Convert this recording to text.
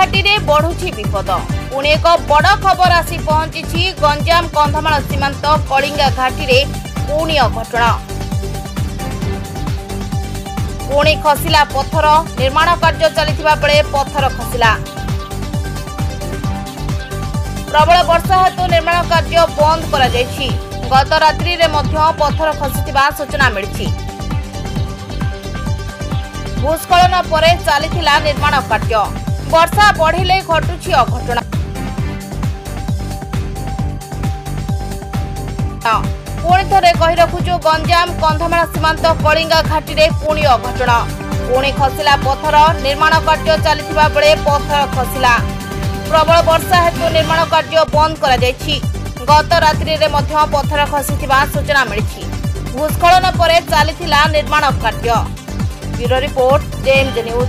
घाटी रे बढ़ुछि विपद। पुणे एक बड़ खबर आसी पहुंची गंजाम कंधमाल सीमांत कलिंगा घाटी रे पुणी घटना। पुणी खसिला पत्थर। निर्माण कार्य चलिथिबा बेले पत्थर खसिला। प्रबल वर्षा हेतु निर्माण कार्य बंद करा जायछि। गत रात्रि रे मध्य पत्थर खसिथिबा सूचना मिलिछि। भूस्खलन परे चलिथिला निर्माण कार्य। वर्षा बढ़िले घटुछि अघटना। पुणी थरे कहि रखुछु गंजाम कंधमाल सीमांत कलिंगा घाटी रे पुणी अघटना। पुणी खसिला पत्थर। निर्माण कार्य चलिथिबा बेले पत्थर खसिला। प्रबल वर्षा हेतु निर्माण कार्य बंद करा जायछि। गत रात्रि रे मध्य पत्थर खसिथिबा सूचना मिलिछि। भूस्खलन परे चलिथिला निर्माण कार्य। Bureau report JMJ news.